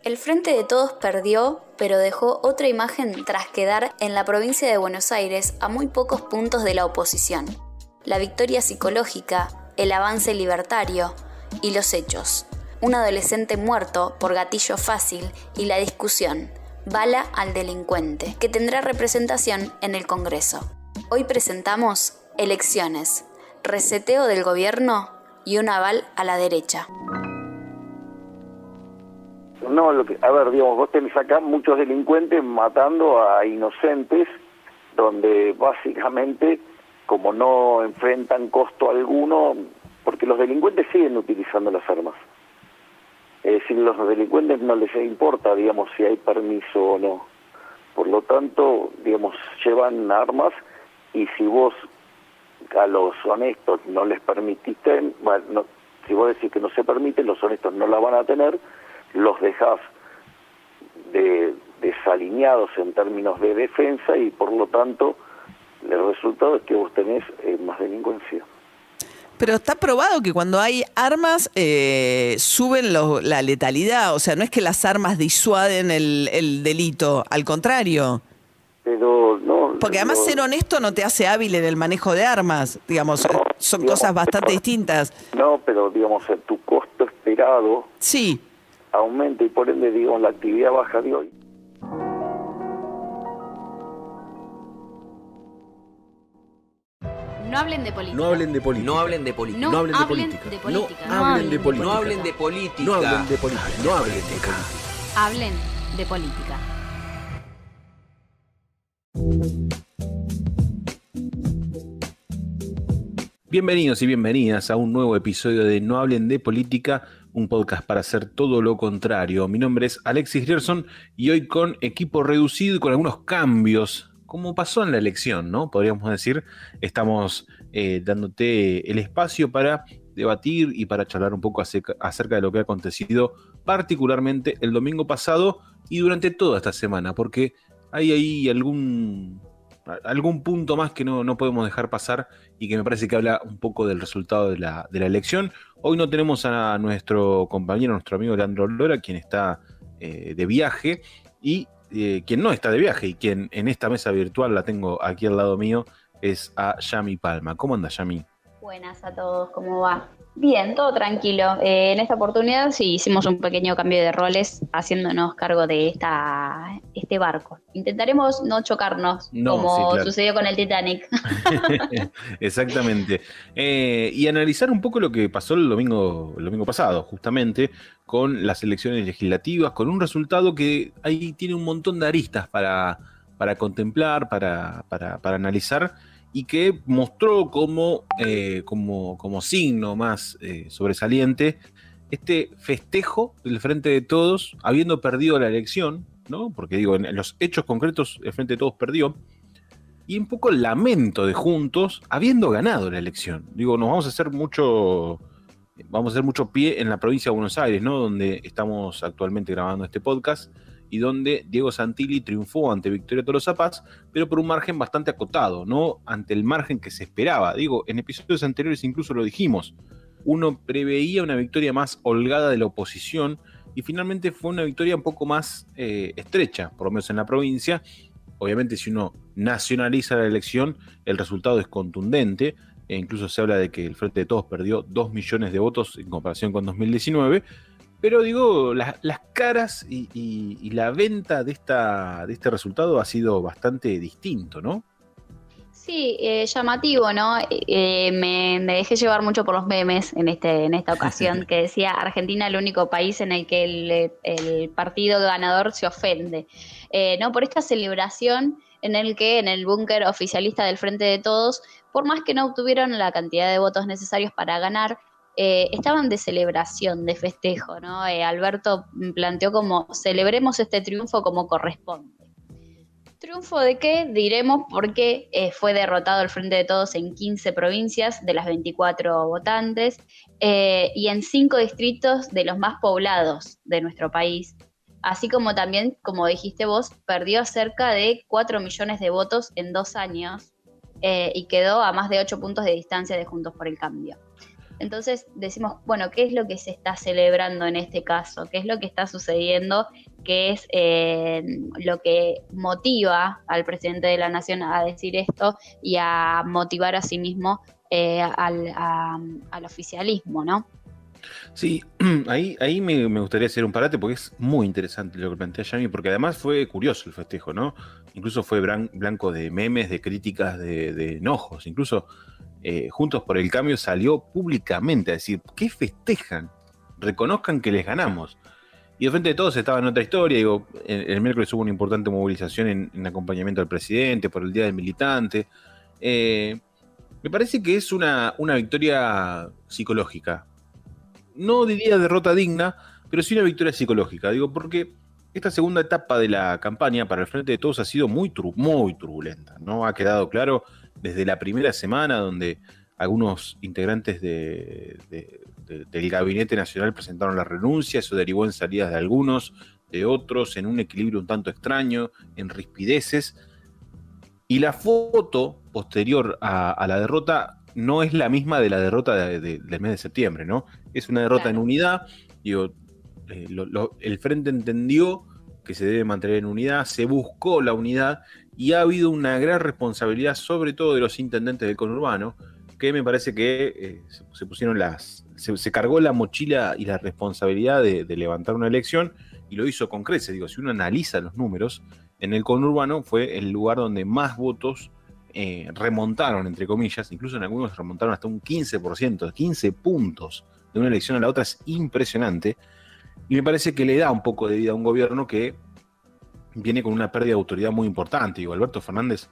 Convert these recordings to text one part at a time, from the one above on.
El Frente de Todos perdió, pero dejó otra imagen tras quedar en la provincia de Buenos Aires a muy pocos puntos de la oposición. La victoria psicológica, el avance libertario y los hechos. Un adolescente muerto por gatillo fácil y la discusión, bala al delincuente, que tendrá representación en el Congreso. Hoy presentamos elecciones, reseteo del gobierno y un aval a la derecha. No, digamos, vos tenés acá muchos delincuentes matando a inocentes, donde básicamente, como no enfrentan costo alguno, porque los delincuentes siguen utilizando las armas. Es decir, los delincuentes no les importa, digamos, si hay permiso o no. Por lo tanto, digamos, llevan armas y si vos a los honestos no les permitiste, bueno, si vos decís que no se permite, los honestos no la van a tener, los dejás desalineados en términos de defensa y por lo tanto el resultado es que vos tenés más delincuencia. Pero está probado que cuando hay armas suben la letalidad, o sea, no es que las armas disuaden el delito, al contrario. Pero no. Porque además ser honesto no te hace hábil en el manejo de armas, digamos, son digamos, cosas bastante distintas. No, pero digamos, tu costo esperado sí aumenta y por ende, digamos, la actividad baja de hoy. No hablen de política. No hablen de política. No hablen de política. No hablen de política. No hablen de política. No hablen de política. No hablen de política. No hablen de política. Hablen de política. Bienvenidos y bienvenidas a un nuevo episodio de No hablen de política, un podcast para hacer todo lo contrario. Mi nombre es Alexis Grierson y hoy con equipo reducido y con algunos cambios, como pasó en la elección, ¿no? Podríamos decir, estamos dándote el espacio para debatir y para charlar un poco acerca de lo que ha acontecido, particularmente el domingo pasado y durante toda esta semana, porque hay ahí algún punto más que no podemos dejar pasar y que me parece que habla un poco del resultado de la elección. Hoy no tenemos a nuestro compañero, nuestro amigo Leandro Lora, quien está de viaje, y quien no está de viaje y quien en esta mesa virtual la tengo aquí al lado mío es a Yami Palma. ¿Cómo anda, Yami? Buenas a todos, ¿cómo va? Bien, todo tranquilo. En esta oportunidad sí hicimos un pequeño cambio de roles haciéndonos cargo de este barco. Intentaremos no chocarnos como claro. Sucedió con el Titanic. Exactamente. Y analizar un poco lo que pasó el domingo pasado, justamente, con las elecciones legislativas, con un resultado que ahí tiene un montón de aristas para contemplar, para analizar, y que mostró como signo más sobresaliente este festejo del Frente de Todos, habiendo perdido la elección, ¿no? Porque digo, en los hechos concretos el Frente de Todos perdió, y un poco el lamento de Juntos habiendo ganado la elección. Digo, nos vamos a hacer mucho pie en la provincia de Buenos Aires, ¿no? Donde estamos actualmente grabando este podcast, y donde Diego Santilli triunfó ante Victoria Tolosa Paz, pero por un margen bastante acotado, no ante el margen que se esperaba. Digo, en episodios anteriores incluso lo dijimos, uno preveía una victoria más holgada de la oposición, y finalmente fue una victoria un poco más estrecha, por lo menos en la provincia. Obviamente, si uno nacionaliza la elección, el resultado es contundente, e incluso se habla de que el Frente de Todos perdió 2 millones de votos en comparación con 2019, pero digo, las caras y la venta de este resultado ha sido bastante distinto, ¿no? Sí, llamativo, ¿no? Me dejé llevar mucho por los memes en esta ocasión, que decía Argentina el único país en el que el partido ganador se ofende, ¿no? Por esta celebración en el que en el búnker oficialista del Frente de Todos, por más que no obtuvieron la cantidad de votos necesarios para ganar, estaban de celebración, de festejo, ¿no? Alberto planteó como celebremos este triunfo como corresponde. ¿Triunfo de qué? Diremos porque fue derrotado el Frente de Todos en 15 provincias de las 24 votantes y en 5 distritos de los más poblados de nuestro país. Así como también, como dijiste vos, perdió cerca de 4 millones de votos en 2 años y quedó a más de 8 puntos de distancia de Juntos por el Cambio. Entonces decimos, bueno, ¿qué es lo que se está celebrando en este caso? ¿Qué es lo que está sucediendo? ¿Qué es lo que motiva al presidente de la nación a decir esto y a motivar a sí mismo al oficialismo, ¿no? Sí, ahí me gustaría hacer un parate porque es muy interesante lo que plantea Yami, porque además fue curioso el festejo, ¿no? Incluso fue blanco de memes, de críticas, de enojos. Incluso Juntos por el Cambio salió públicamente a decir, ¿qué festejan? Reconozcan que les ganamos. Y de frente de todos estaba en otra historia. Digo, el miércoles hubo una importante movilización en acompañamiento al presidente por el Día del Militante. Me parece que es una victoria psicológica. No diría derrota digna, pero sí una victoria psicológica. Digo, porque esta segunda etapa de la campaña para el Frente de Todos ha sido muy turbulenta, ¿no? Ha quedado claro desde la primera semana, donde algunos integrantes del Gabinete Nacional presentaron la renuncia, eso derivó en salidas de algunos, de otros, en un equilibrio un tanto extraño, en rispideces. Y la foto posterior a la derrota no es la misma de la derrota del mes de septiembre, ¿no? Es una derrota en unidad. Digo, el Frente entendió que se debe mantener en unidad, se buscó la unidad y ha habido una gran responsabilidad, sobre todo de los intendentes del conurbano, que me parece que se pusieron se cargó la mochila y la responsabilidad de levantar una elección y lo hizo con creces. Digo, si uno analiza los números, en el conurbano fue el lugar donde más votos remontaron, entre comillas, incluso en algunos remontaron hasta un 15%, 15 puntos de una elección a la otra, es impresionante. Y me parece que le da un poco de vida a un gobierno que viene con una pérdida de autoridad muy importante. Digo, Alberto Fernández,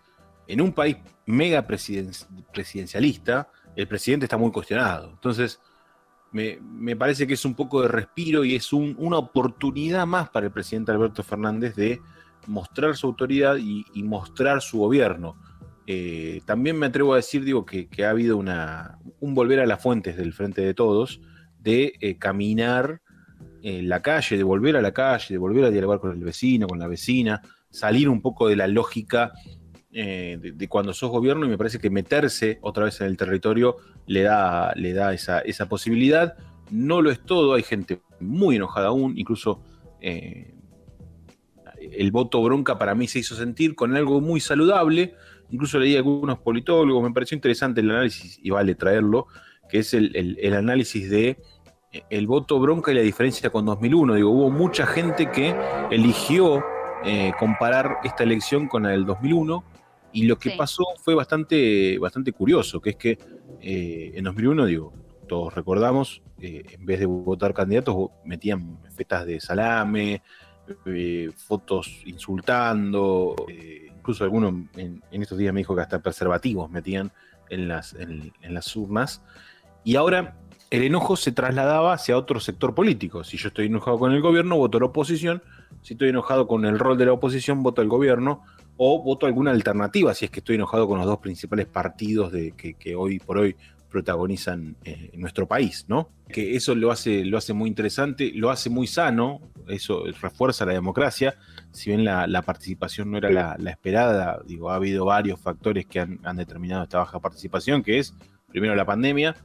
en un país mega presidencialista, el presidente está muy cuestionado. Entonces, me parece que es un poco de respiro y es una oportunidad más para el presidente Alberto Fernández de mostrar su autoridad y mostrar su gobierno. También me atrevo a decir, digo, que ha habido un volver a las fuentes del Frente de Todos, de caminar la calle, de volver a la calle, de volver a dialogar con el vecino, con la vecina, salir un poco de la lógica de cuando sos gobierno, y me parece que meterse otra vez en el territorio le da esa posibilidad. No lo es todo, hay gente muy enojada aún, incluso el voto bronca para mí se hizo sentir con algo muy saludable. Incluso leí a algunos politólogos, me pareció interesante el análisis y vale traerlo, que es el análisis de el voto bronca y la diferencia con 2001. Digo, hubo mucha gente que eligió comparar esta elección con la del 2001 y lo que pasó fue bastante curioso, que es que en 2001, digo, todos recordamos, en vez de votar candidatos, metían fetas de salame, fotos insultando, incluso algunos en estos días me dijo que hasta preservativos metían en las urnas, y ahora el enojo se trasladaba hacia otro sector político. Si yo estoy enojado con el gobierno, voto a la oposición. Si estoy enojado con el rol de la oposición, voto al gobierno, o voto alguna alternativa si es que estoy enojado con los dos principales partidos que hoy por hoy protagonizan en nuestro país, ¿no? Que eso lo hace muy interesante, lo hace muy sano, eso refuerza la democracia. Si bien la participación no era la esperada, digo, ha habido varios factores que han determinado esta baja participación, que es, primero, la pandemia,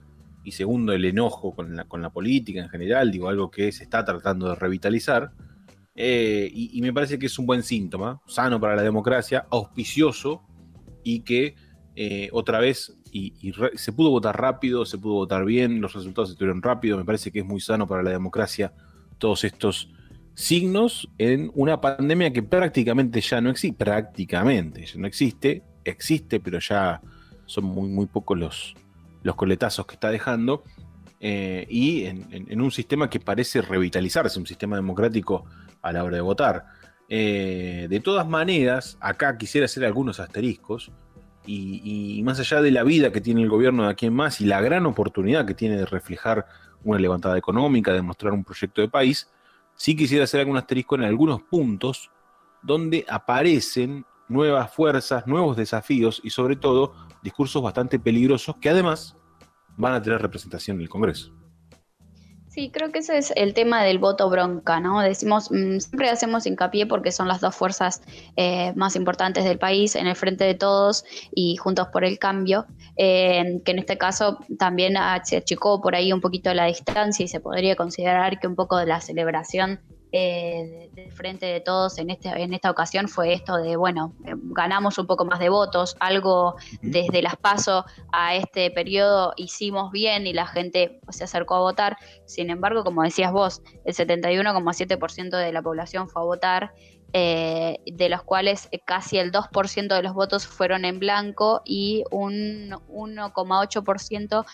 y segundo, el enojo con la política en general, digo, algo que se está tratando de revitalizar, y me parece que es un buen síntoma, sano para la democracia, auspicioso, y que otra vez se pudo votar rápido, se pudo votar bien, los resultados estuvieron rápidos. Me parece que es muy sano para la democracia todos estos signos en una pandemia que prácticamente ya no existe, existe, pero ya son muy, muy pocos los coletazos que está dejando, y en un sistema que parece revitalizarse, un sistema democrático a la hora de votar. De todas maneras, acá quisiera hacer algunos asteriscos, y más allá de la vida que tiene el gobierno de aquí en más y la gran oportunidad que tiene de reflejar una levantada económica, de mostrar un proyecto de país, sí quisiera hacer algún asterisco en algunos puntos donde aparecen nuevas fuerzas, nuevos desafíos y sobre todo discursos bastante peligrosos que además van a tener representación en el Congreso. Sí, creo que ese es el tema del voto bronca, ¿no? Decimos, siempre hacemos hincapié porque son las dos fuerzas más importantes del país, en el frente de todos y Juntos por el Cambio, que en este caso también se achicó por ahí un poquito la distancia y se podría considerar que un poco de la celebración del frente de todos en esta ocasión fue esto de, bueno, ganamos un poco más de votos, algo desde las PASO a este periodo hicimos bien y la gente se acercó a votar. Sin embargo, como decías vos, el 71,7% de la población fue a votar, de los cuales casi el 2% de los votos fueron en blanco y un 1,8%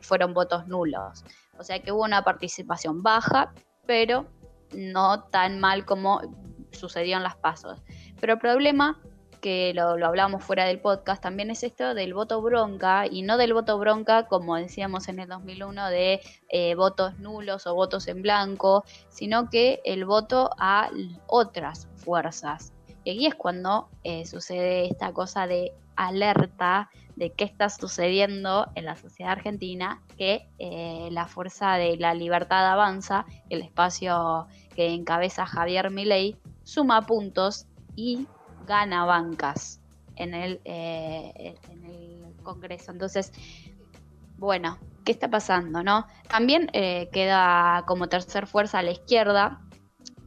fueron votos nulos. O sea que hubo una participación baja, pero no tan mal como sucedió en las PASO. Pero el problema, que lo hablamos fuera del podcast, también es esto del voto bronca, y no del voto bronca, como decíamos en el 2001, de votos nulos o votos en blanco, sino que el voto a otras fuerzas. Y aquí es cuando sucede esta cosa de alerta de qué está sucediendo en la sociedad argentina, que la fuerza de la libertad avanza, el espacio que encabeza Javier Milei, suma puntos y gana bancas en el Congreso. Entonces, bueno, ¿qué está pasando, no? También queda como tercer fuerza a la izquierda,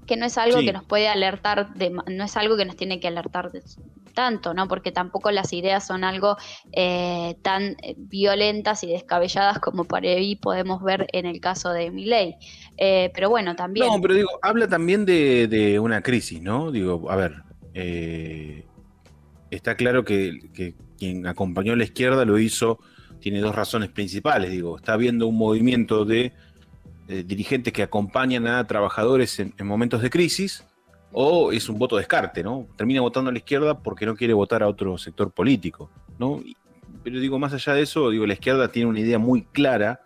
que no es algo que nos puede alertar, no es algo que nos tiene que alertar tanto, ¿no? Porque tampoco las ideas son algo tan violentas y descabelladas como por ahí podemos ver en el caso de Milei. Pero bueno, también... No, pero digo, habla también de una crisis, ¿no? Digo, a ver, está claro que quien acompañó a la izquierda lo hizo, tiene dos razones principales, digo, está habiendo un movimiento de dirigentes que acompañan a trabajadores en momentos de crisis, o es un voto descarte, ¿no? Termina votando a la izquierda porque no quiere votar a otro sector político, ¿no? Pero digo, más allá de eso, digo, la izquierda tiene una idea muy clara,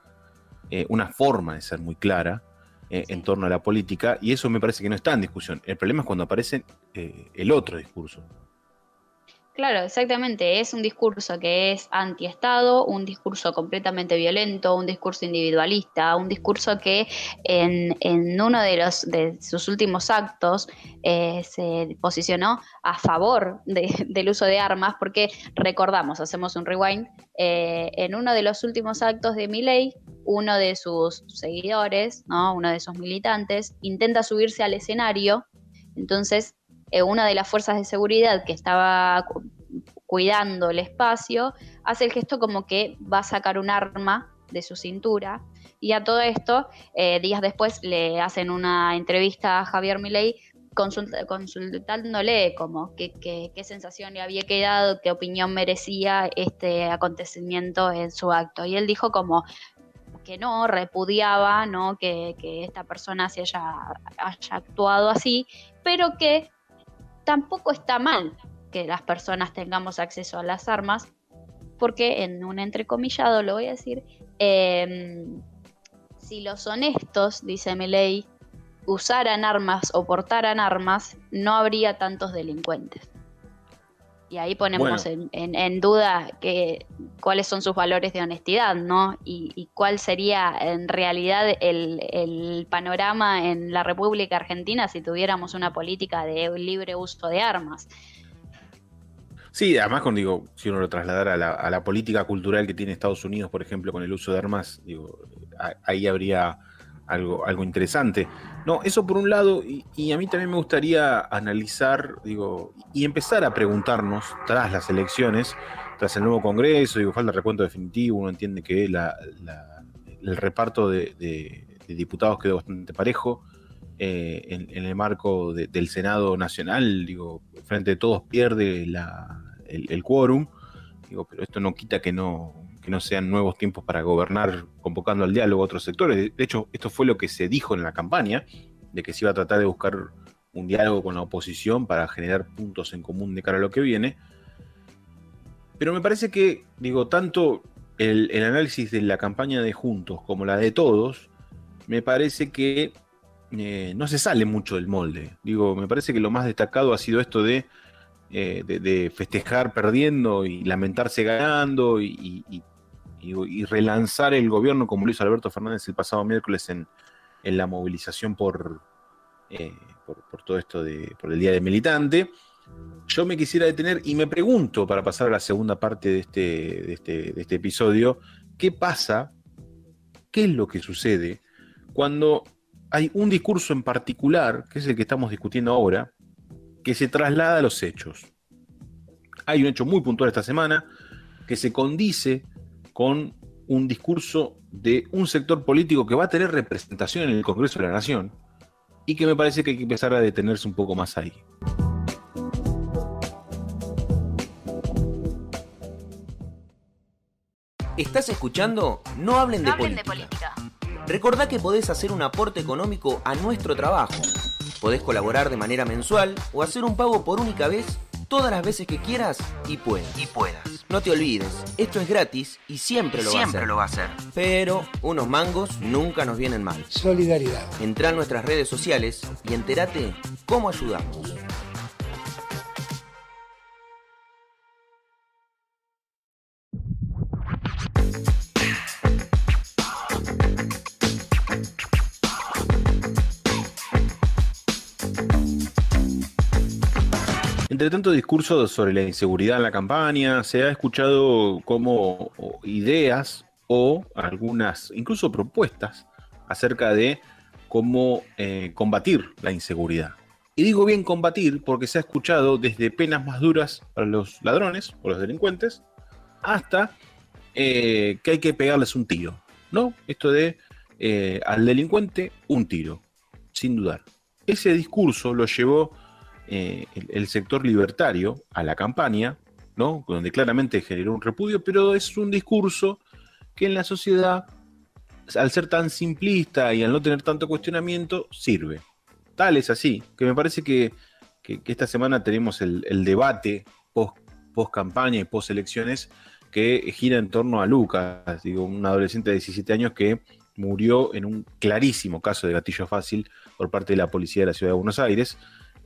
una forma de ser muy clara en torno a la política, y eso me parece que no está en discusión. El problema es cuando aparece el otro discurso. Claro, exactamente. Es un discurso que es antiestado, un discurso completamente violento, un discurso individualista, un discurso que en uno de sus últimos actos se posicionó a favor del uso de armas, porque recordamos, hacemos un rewind, en uno de los últimos actos de Milei, uno de sus seguidores, ¿no? Uno de sus militantes, intenta subirse al escenario. Entonces, una de las fuerzas de seguridad que estaba cuidando el espacio hace el gesto como que va a sacar un arma de su cintura, y a todo esto, días después le hacen una entrevista a Javier Milei consultándole como qué sensación le había quedado, qué opinión merecía este acontecimiento en su acto, y él dijo como que no, repudiaba, ¿no? Que esta persona se haya actuado así, pero que tampoco está mal que las personas tengamos acceso a las armas, porque en un entrecomillado lo voy a decir, si los honestos, dice Milei, usaran armas o portaran armas, no habría tantos delincuentes. Y ahí ponemos en duda cuáles son sus valores de honestidad, ¿no? Y cuál sería en realidad el panorama en la República Argentina si tuviéramos una política de libre uso de armas. Sí, además, si uno lo trasladara a la política cultural que tiene Estados Unidos, por ejemplo, con el uso de armas, ahí habría algo interesante. No, eso por un lado, y a mí también me gustaría analizar, y empezar a preguntarnos, tras las elecciones, tras el nuevo Congreso, falta el recuento definitivo, uno entiende que el reparto de diputados quedó bastante parejo, en el marco del Senado Nacional, frente de todos pierde el quórum, pero esto no quita que no sean nuevos tiempos para gobernar convocando al diálogo a otros sectores. De hecho, esto fue lo que se dijo en la campaña, de que se iba a tratar de buscar un diálogo con la oposición para generar puntos en común de cara a lo que viene. Pero me parece que, tanto el análisis de la campaña de Juntos como la de Todos, me parece que no se sale mucho del molde. Me parece que lo más destacado ha sido esto de festejar perdiendo y lamentarse ganando y y relanzar el gobierno como lo hizo Alberto Fernández el pasado miércoles en la movilización por todo esto por el Día del Militante. Yo me quisiera detener y me pregunto, para pasar a la segunda parte de este episodio, ¿qué pasa? ¿Qué es lo que sucede cuando hay un discurso en particular, que es el que estamos discutiendo ahora, que se traslada a los hechos? Hay un hecho muy puntual esta semana que se condice con un discurso de un sector político que va a tener representación en el Congreso de la Nación y que me parece que hay que empezar a detenerse un poco más ahí. ¿Estás escuchando? No hablen de política. Recordá que podés hacer un aporte económico a nuestro trabajo. Podés colaborar de manera mensual o hacer un pago por única vez todas las veces que quieras y puedas. No te olvides, esto es gratis y siempre lo va a hacer. Pero unos mangos nunca nos vienen mal. Solidaridad. Entrá en nuestras redes sociales y entérate cómo ayudamos. Entre tanto discurso sobre la inseguridad en la campaña, se ha escuchado como ideas o algunas, incluso propuestas, acerca de cómo combatir la inseguridad. Y digo bien combatir porque se ha escuchado desde penas más duras para los ladrones o los delincuentes, hasta que hay que pegarles un tiro, ¿no? Esto de al delincuente un tiro, sin dudar. Ese discurso lo llevó el sector libertario a la campaña, ¿no? Donde claramente generó un repudio, pero es un discurso que en la sociedad, al ser tan simplista y al no tener tanto cuestionamiento, sirve. Tal es así, que me parece que esta semana tenemos el debate post campaña y post elecciones que gira en torno a Lucas, digo, un adolescente de 17 años que murió en un clarísimo caso de gatillo fácil por parte de la policía de la ciudad de Buenos Aires.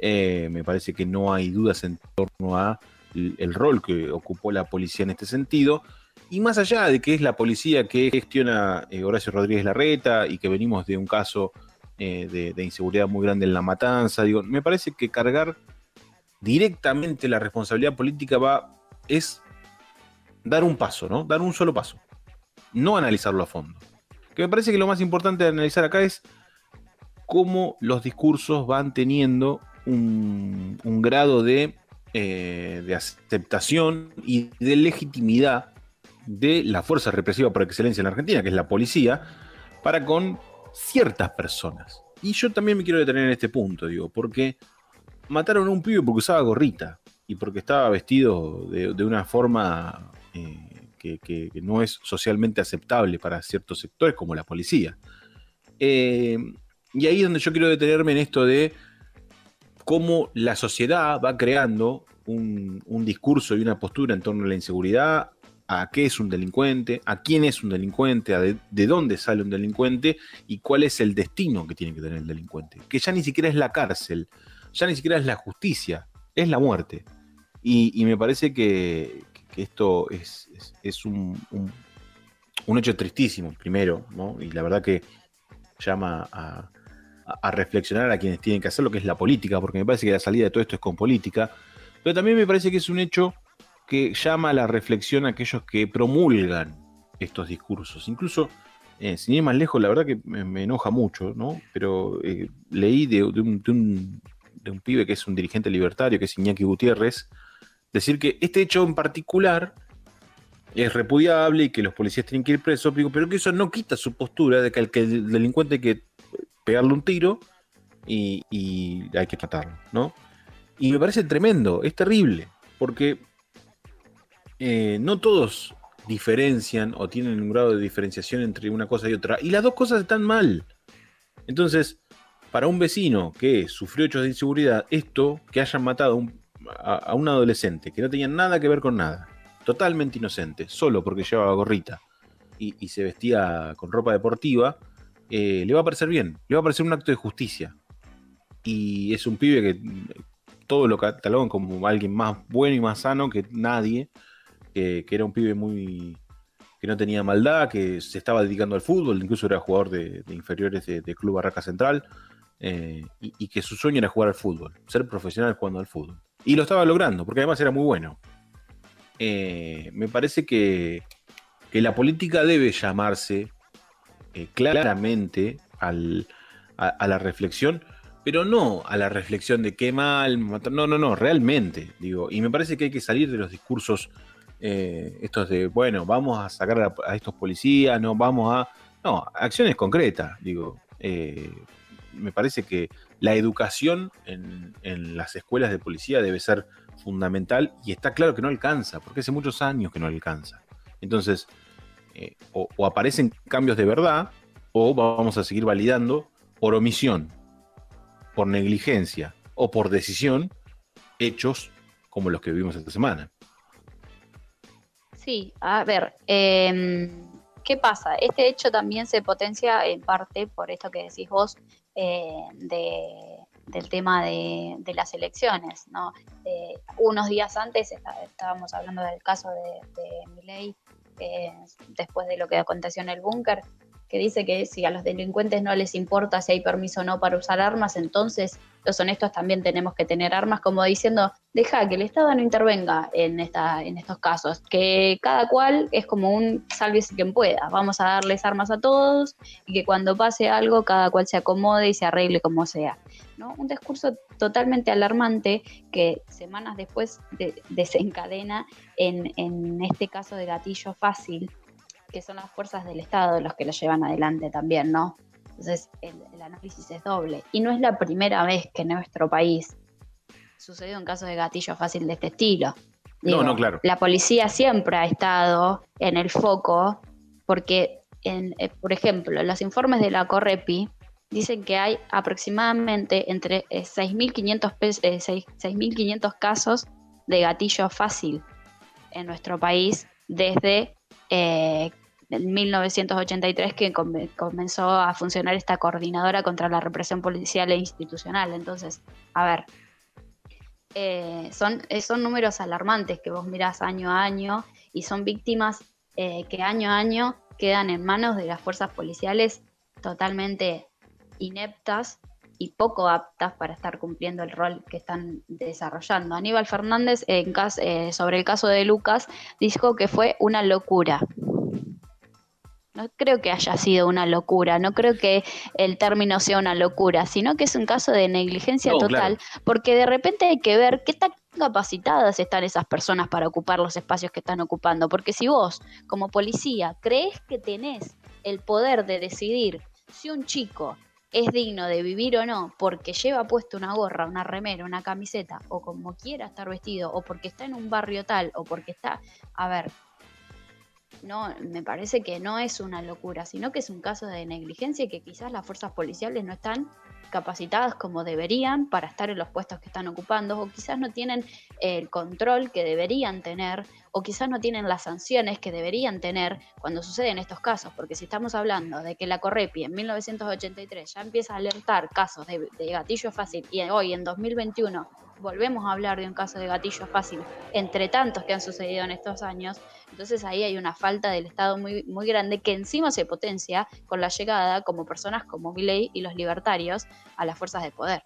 Me parece que no hay dudas en torno a el rol que ocupó la policía en este sentido, y más allá de que es la policía que gestiona Horacio Rodríguez Larreta y que venimos de un caso de inseguridad muy grande en La Matanza, digo, me parece que cargar directamente la responsabilidad política es dar un paso, ¿no? Dar un solo paso, no analizarlo a fondo. Que me parece que lo más importante de analizar acá es cómo los discursos van teniendo un grado de aceptación y de legitimidad de la fuerza represiva por excelencia en la Argentina, que es la policía, para con ciertas personas. Y yo también me quiero detener en este punto, digo, porque mataron a un pibe porque usaba gorrita y porque estaba vestido de una forma que no es socialmente aceptable para ciertos sectores como la policía. Y ahí es donde yo quiero detenerme en esto de cómo la sociedad va creando un discurso y una postura en torno a la inseguridad, a qué es un delincuente, a quién es un delincuente, de dónde sale un delincuente y cuál es el destino que tiene que tener el delincuente. Que ya ni siquiera es la cárcel, ya ni siquiera es la justicia, es la muerte. Y me parece que esto es un hecho tristísimo, primero, ¿no? Y la verdad que llama a reflexionar a quienes tienen que hacer lo que es la política, porque me parece que la salida de todo esto es con política, pero también me parece que es un hecho que llama a la reflexión a aquellos que promulgan estos discursos. Incluso, sin ir más lejos, la verdad que me enoja mucho, ¿no? Pero leí de un pibe que es un dirigente libertario, que es Iñaki Gutiérrez, decir que este hecho en particular es repudiable y que los policías tienen que ir presos, pero que eso no quita su postura de que el delincuente hay que pegarle un tiro y hay que matarlo, ¿no? Y me parece tremendo, es terrible, porque no todos diferencian o tienen un grado de diferenciación entre una cosa y otra, y las dos cosas están mal. Entonces, para un vecino que sufrió hechos de inseguridad, esto, que hayan matado a un adolescente que no tenía nada que ver con nada, totalmente inocente, solo porque llevaba gorrita y se vestía con ropa deportiva, le va a parecer bien, le va a parecer un acto de justicia. Y es un pibe que todos lo catalogan como alguien más bueno y más sano que nadie, que era un pibe que no tenía maldad, que se estaba dedicando al fútbol, incluso era jugador de inferiores de Club Barraca Central, y que su sueño era jugar al fútbol, ser profesional jugando al fútbol. Y lo estaba logrando, porque además era muy bueno. Me parece que la política debe llamarse claramente a la reflexión, pero no a la reflexión de qué mal, no, realmente, digo, y me parece que hay que salir de los discursos estos de, bueno, vamos a sacar a estos policías, no, acciones concretas, digo, me parece que la educación en las escuelas de policía debe ser fundamental, y está claro que no alcanza, porque hace muchos años que no alcanza. Entonces, o aparecen cambios de verdad, o vamos a seguir validando por omisión, por negligencia o por decisión hechos como los que vivimos esta semana. Sí, a ver, ¿qué pasa? Este hecho también se potencia en parte por esto que decís vos, del tema de las elecciones, ¿no? Unos días antes estábamos hablando del caso de Milei, después de lo que aconteció en el búnker, que dice que si a los delincuentes no les importa si hay permiso o no para usar armas, entonces los honestos también tenemos que tener armas, como diciendo, deja que el Estado no intervenga en estos casos, que cada cual es como un sálvese quien pueda, vamos a darles armas a todos y que cuando pase algo cada cual se acomode y se arregle como sea, ¿no? Un discurso totalmente alarmante que semanas después desencadena en este caso de gatillo fácil, que son las fuerzas del Estado los que lo llevan adelante también, ¿no? Entonces el análisis es doble. Y no es la primera vez que en nuestro país sucedió un caso de gatillo fácil de este estilo. Digo, no, claro. La policía siempre ha estado en el foco porque, por ejemplo, los informes de la Correpi dicen que hay aproximadamente entre 6.500 casos de gatillo fácil en nuestro país desde en 1983 que comenzó a funcionar esta coordinadora contra la represión policial e institucional. Entonces, a ver, son números alarmantes que vos mirás año a año y son víctimas que año a año quedan en manos de las fuerzas policiales totalmente ineptas y poco aptas para estar cumpliendo el rol que están desarrollando. Aníbal Fernández, sobre el caso de Lucas, dijo que fue una locura. No creo que haya sido una locura, no creo que el término sea una locura, sino que es un caso de negligencia total, claro. Porque de repente hay que ver qué tan capacitadas están esas personas para ocupar los espacios que están ocupando, porque si vos, como policía, crees que tenés el poder de decidir si un chico es digno de vivir o no, porque lleva puesto una gorra, una remera, una camiseta, o como quiera estar vestido, o porque está en un barrio tal, o porque está... A ver, no, me parece que no es una locura, sino que es un caso de negligencia y que quizás las fuerzas policiales no están capacitadas como deberían para estar en los puestos que están ocupando, o quizás no tienen el control que deberían tener, o quizás no tienen las sanciones que deberían tener cuando suceden estos casos, porque si estamos hablando de que la Correpi en 1983 ya empieza a alertar casos de gatillo fácil y hoy en 2021 volvemos a hablar de un caso de gatillo fácil entre tantos que han sucedido en estos años, entonces ahí hay una falta del Estado muy, muy grande que encima se potencia con la llegada como personas como Milei y los libertarios a las fuerzas de poder.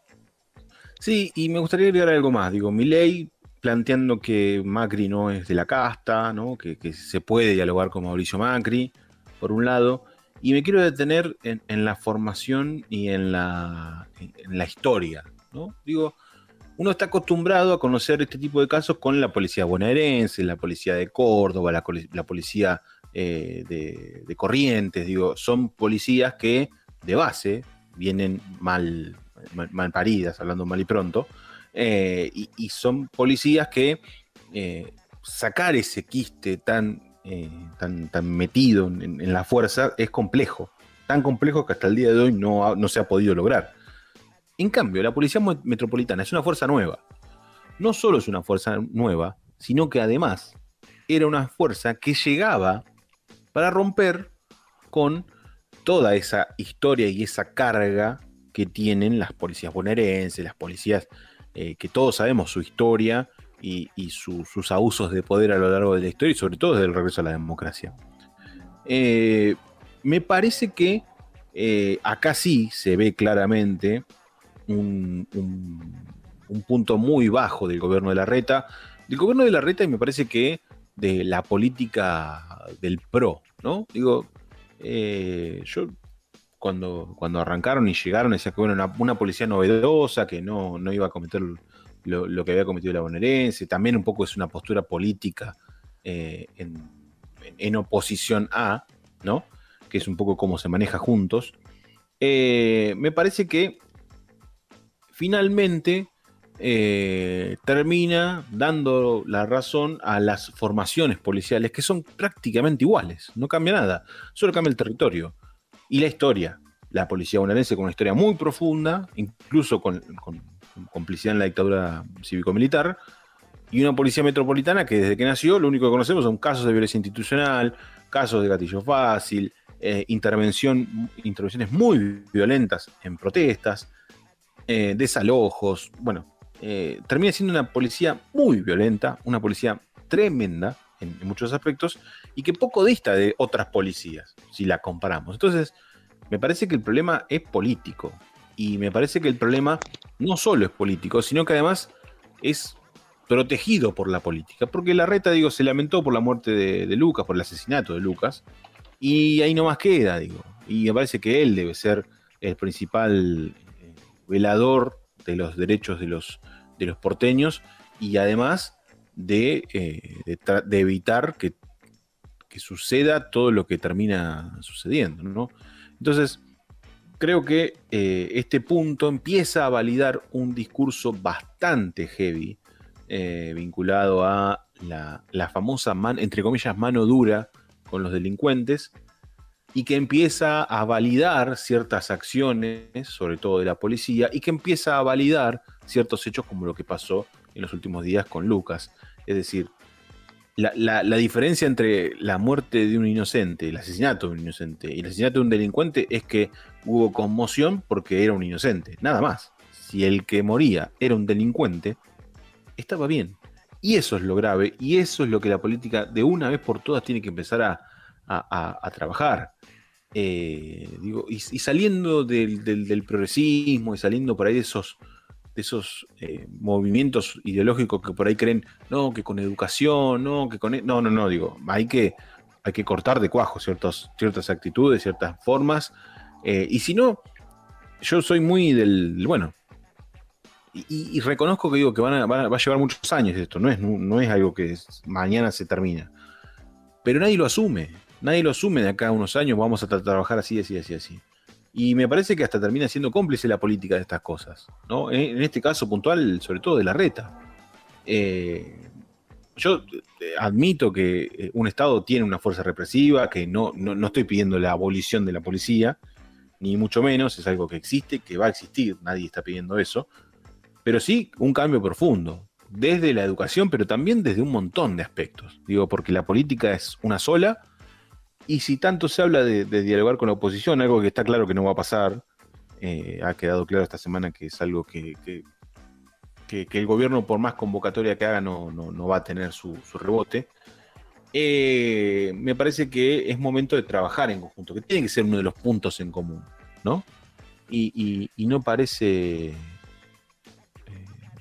Sí, y me gustaría agregar algo más. Digo, Milei planteando que Macri no es de la casta, ¿no? Que se puede dialogar con Mauricio Macri, por un lado, y me quiero detener en la formación y en la historia, ¿no? Digo, uno está acostumbrado a conocer este tipo de casos con la policía bonaerense, la policía de Córdoba, la policía de Corrientes, digo, son policías que de base vienen mal paridas, hablando mal y pronto, y son policías que sacar ese quiste tan metido en la fuerza es complejo, tan complejo que hasta el día de hoy no se ha podido lograr. En cambio, la Policía Metropolitana es una fuerza nueva. No solo es una fuerza nueva, sino que además era una fuerza que llegaba para romper con toda esa historia y esa carga que tienen las policías bonaerenses, las policías que todos sabemos su historia y sus abusos de poder a lo largo de la historia y sobre todo desde el regreso a la democracia. Me parece que acá sí se ve claramente un punto muy bajo del gobierno de Larreta. Del gobierno de Larreta, y me parece que de la política del PRO, ¿no? Digo, yo cuando arrancaron y llegaron decía que bueno, una policía novedosa, que no iba a cometer lo que había cometido la bonaerense. También un poco es una postura política en oposición a, ¿no? Que es un poco cómo se maneja juntos. Me parece que finalmente termina dando la razón a las formaciones policiales que son prácticamente iguales, no cambia nada, solo cambia el territorio y la historia. La policía bonaerense con una historia muy profunda, incluso con complicidad en la dictadura cívico-militar, y una policía metropolitana que desde que nació lo único que conocemos son casos de violencia institucional, casos de gatillo fácil, intervenciones muy violentas en protestas, desalojos. Bueno, termina siendo una policía muy violenta, una policía tremenda en muchos aspectos y que poco dista de otras policías si la comparamos. Entonces, me parece que el problema es político y me parece que el problema no solo es político, sino que además es protegido por la política, porque Larreta, digo, se lamentó por la muerte de Lucas, por el asesinato de Lucas, y ahí nomás queda, digo, y me parece que él debe ser el principal velador de los derechos de los porteños y además de evitar que suceda todo lo que termina sucediendo, ¿no? Entonces, creo que este punto empieza a validar un discurso bastante heavy vinculado a la famosa, entre comillas, mano dura con los delincuentes y que empieza a validar ciertas acciones, sobre todo de la policía, y que empieza a validar ciertos hechos como lo que pasó en los últimos días con Lucas. Es decir, la diferencia entre la muerte de un inocente, el asesinato de un inocente y el asesinato de un delincuente es que hubo conmoción porque era un inocente, nada más. Si el que moría era un delincuente, estaba bien. Y eso es lo grave, y eso es lo que la política de una vez por todas tiene que empezar a trabajar. Y saliendo del progresismo y saliendo por ahí de esos movimientos ideológicos que por ahí creen, no, que con educación, no, que con... No, digo, hay que cortar de cuajo ciertas actitudes, ciertas formas, y si no, yo soy muy bueno, y reconozco que digo que va a llevar muchos años esto, no es algo que mañana se termina, pero nadie lo asume de acá a unos años, vamos a trabajar así. Y me parece que hasta termina siendo cómplice la política de estas cosas, ¿no? En este caso puntual, sobre todo de Larreta. Yo admito que un Estado tiene una fuerza represiva, que no estoy pidiendo la abolición de la policía, ni mucho menos, es algo que existe, que va a existir, nadie está pidiendo eso, pero sí un cambio profundo, desde la educación, pero también desde un montón de aspectos. Digo, porque la política es una sola, y si tanto se habla de dialogar con la oposición, algo que está claro que no va a pasar, ha quedado claro esta semana que es algo que el gobierno, por más convocatoria que haga, no va a tener su rebote. Me parece que es momento de trabajar en conjunto, que tiene que ser uno de los puntos en común, ¿no? Y no parece...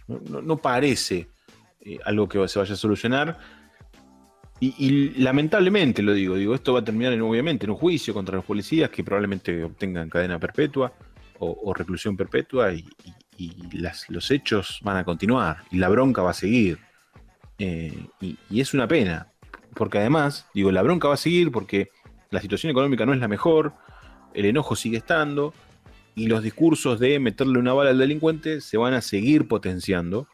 No parece algo que se vaya a solucionar. Y lamentablemente lo digo, esto va a terminar obviamente en un juicio contra los policías que probablemente obtengan cadena perpetua o reclusión perpetua y los hechos van a continuar y la bronca va a seguir. Y es una pena, porque además, la bronca va a seguir porque la situación económica no es la mejor, el enojo sigue estando y los discursos de meterle una bala al delincuente se van a seguir potenciando.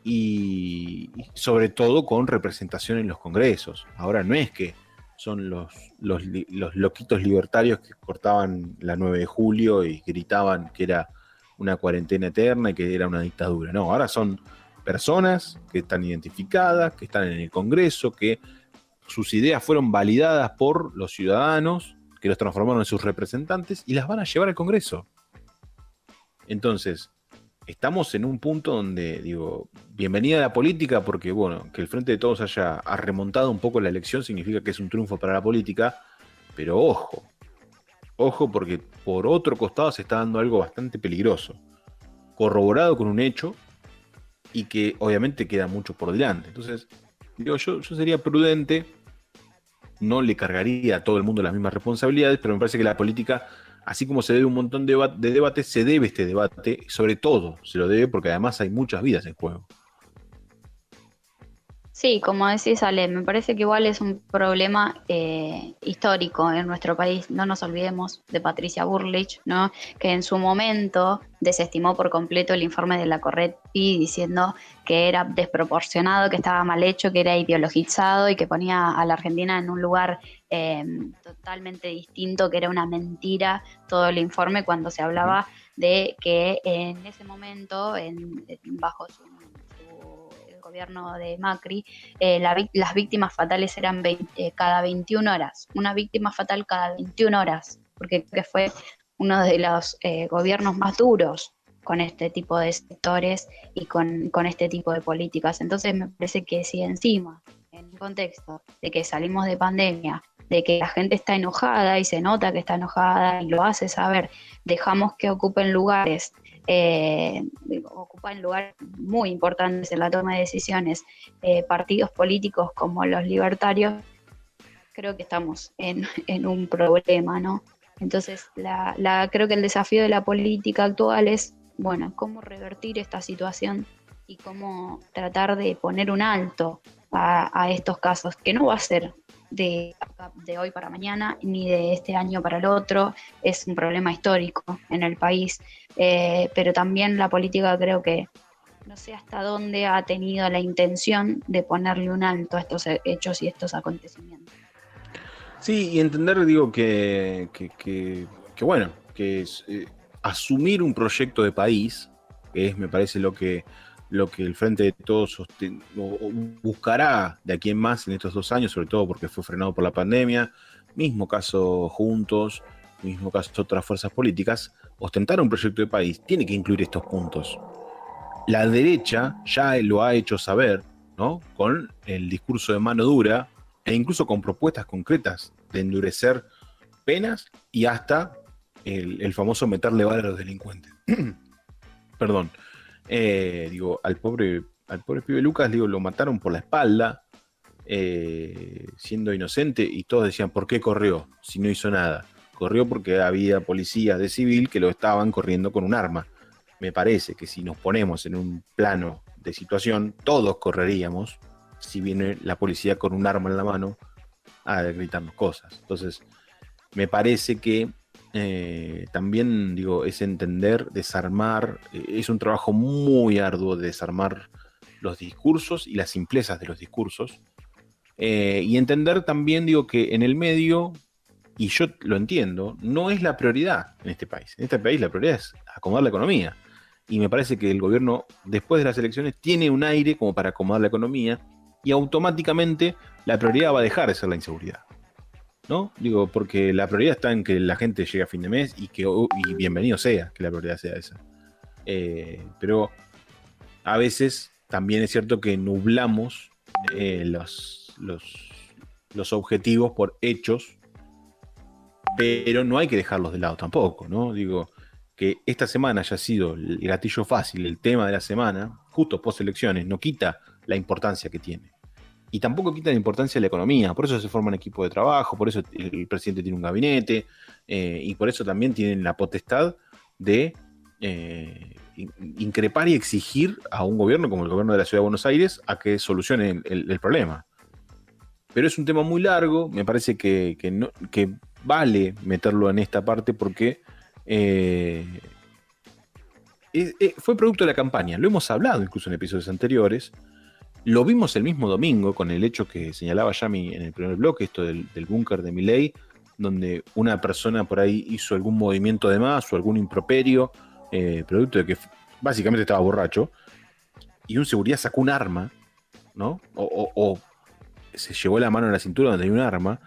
Y sobre todo con representación en los congresos. Ahora no es que son los loquitos libertarios que cortaban la 9 de julio y gritaban que era una cuarentena eterna y que era una dictadura. No, ahora son personas que están identificadas, que están en el Congreso, que sus ideas fueron validadas por los ciudadanos, que los transformaron en sus representantes y las van a llevar al Congreso. Entonces... estamos en un punto donde, bienvenida a la política, porque, que el Frente de Todos haya remontado un poco la elección significa que es un triunfo para la política, Pero ojo porque por otro costado se está dando algo bastante peligroso, corroborado con un hecho y que obviamente queda mucho por delante. Entonces, digo, yo sería prudente, no le cargaría a todo el mundo las mismas responsabilidades, pero me parece que la política, así como se debe un montón de debates, se debe este debate, sobre todo se lo debe porque además hay muchas vidas en juego. Sí, como decís, Ale, me parece que igual es un problema histórico en nuestro país. No nos olvidemos de Patricia Bullrich, ¿no? Que en su momento desestimó por completo el informe de la Corretpi diciendo que era desproporcionado, que estaba mal hecho, que era ideologizado y que ponía a la Argentina en un lugar totalmente distinto, que era una mentira todo el informe cuando se hablaba de que en ese momento, bajo el gobierno de Macri, las víctimas fatales eran cada 21 horas, una víctima fatal cada 21 horas, porque creo que fue uno de los gobiernos más duros con este tipo de sectores y con este tipo de políticas. Entonces me parece que si encima, en un contexto de que salimos de pandemia, de que la gente está enojada y se nota que está enojada y lo hace saber, dejamos que ocupen lugares muy importantes en la toma de decisiones, partidos políticos como los libertarios, creo que estamos en un problema, ¿no? Entonces, creo que el desafío de la política actual es, bueno, cómo revertir esta situación y cómo tratar de poner un alto a estos casos, que no va a ser de hoy para mañana, ni de este año para el otro. Es un problema histórico en el país, pero también la política creo que no sé hasta dónde ha tenido la intención de ponerle un alto a estos hechos y estos acontecimientos. Sí, y entender, digo, que bueno, que es asumir un proyecto de país, que es, me parece, lo que el Frente de Todos buscará de aquí en más en estos 2 años, sobre todo porque fue frenado por la pandemia, mismo caso Juntos, mismo caso otras fuerzas políticas, ostentar un proyecto de país tiene que incluir estos puntos. La derecha ya lo ha hecho saber, ¿no? Con el discurso de mano dura e incluso con propuestas concretas de endurecer penas y hasta el famoso meterle bala a los delincuentes. Perdón. Digo, al pobre pibe Lucas, digo, lo mataron por la espalda, siendo inocente, y todos decían, ¿por qué corrió? Si no hizo nada. Corrió porque había policías de civil que lo estaban corriendo con un arma. Me parece que si nos ponemos en un plano de situación, todos correríamos si viene la policía con un arma en la mano a gritarnos cosas. Entonces, me parece que también, digo, es entender, desarmar, es un trabajo muy arduo de desarmar los discursos y las simplezas de los discursos, y entender también, digo, que en el medio, y yo lo entiendo, no es la prioridad en este país. En este país la prioridad es acomodar la economía, y me parece que el gobierno, después de las elecciones, tiene un aire como para acomodar la economía, y automáticamente la prioridad va a dejar de ser la inseguridad, ¿no? Digo, porque la prioridad está en que la gente llegue a fin de mes y bienvenido sea que la prioridad sea esa. Pero a veces también es cierto que nublamos los objetivos por hechos, pero no hay que dejarlos de lado tampoco, ¿no? Digo, que esta semana haya sido el gatillo fácil, el tema de la semana, justo post elecciones, no quita la importancia que tiene. Y tampoco quita la importancia de la economía, por eso se forman equipos de trabajo, por eso el presidente tiene un gabinete, y por eso también tienen la potestad de increpar y exigir a un gobierno como el gobierno de la Ciudad de Buenos Aires a que solucione el problema. Pero es un tema muy largo, me parece que vale meterlo en esta parte porque fue producto de la campaña, lo hemos hablado incluso en episodios anteriores. Lo vimos el mismo domingo con el hecho que señalaba Yami en el primer bloque, esto del búnker de Milei, donde una persona por ahí hizo algún movimiento de más o algún improperio, producto de que básicamente estaba borracho, y un seguridad sacó un arma, ¿no? O se llevó la mano en la cintura donde hay un arma.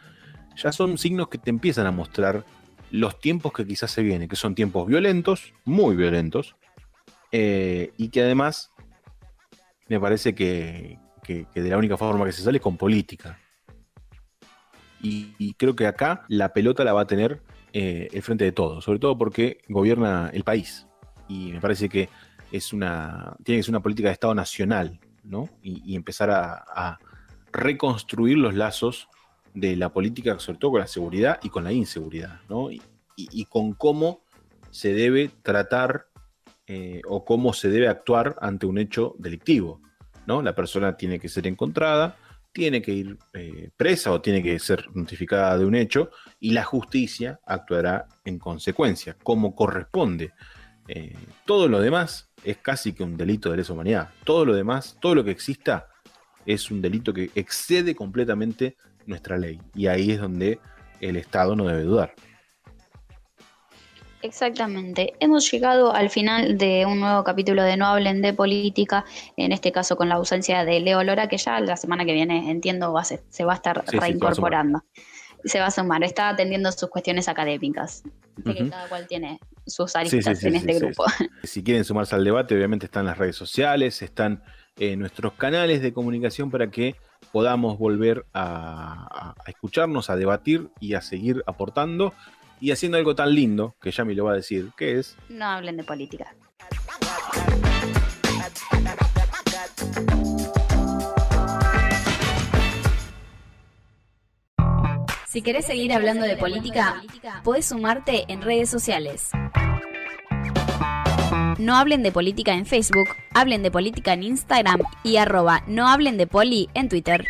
Ya son signos que te empiezan a mostrar los tiempos que quizás se vienen, que son tiempos violentos, muy violentos, y que además me parece que de la única forma que se sale es con política. Y creo que acá la pelota la va a tener el Frente de Todos, sobre todo porque gobierna el país. Y me parece que tiene que ser una política de Estado nacional, ¿no? Y empezar a reconstruir los lazos de la política, sobre todo con la seguridad y con la inseguridad, ¿no? Y con cómo se debe tratar o cómo se debe actuar ante un hecho delictivo, ¿no? La persona tiene que ser encontrada, tiene que ir presa o tiene que ser notificada de un hecho y la justicia actuará en consecuencia, como corresponde. Todo lo demás es casi que un delito de lesa humanidad. Todo lo demás, todo lo que exista es un delito que excede completamente nuestra ley. Y ahí es donde el Estado no debe dudar. Exactamente. Hemos llegado al final de un nuevo capítulo de No Hablen de Política, en este caso con la ausencia de Leo Lora, que ya la semana que viene, entiendo, se va a estar reincorporando. Se va a sumar, está atendiendo sus cuestiones académicas. Así que cada cual tiene sus aristas en este grupo. Si quieren sumarse al debate, obviamente están las redes sociales, están nuestros canales de comunicación para que podamos volver a escucharnos, a debatir y a seguir aportando y haciendo algo tan lindo, que Yami lo va a decir, que es... No hablen de política. Si querés seguir hablando de política, podés sumarte en redes sociales. No hablen de política en Facebook, hablen de política en Instagram y @nohablendepoli en Twitter.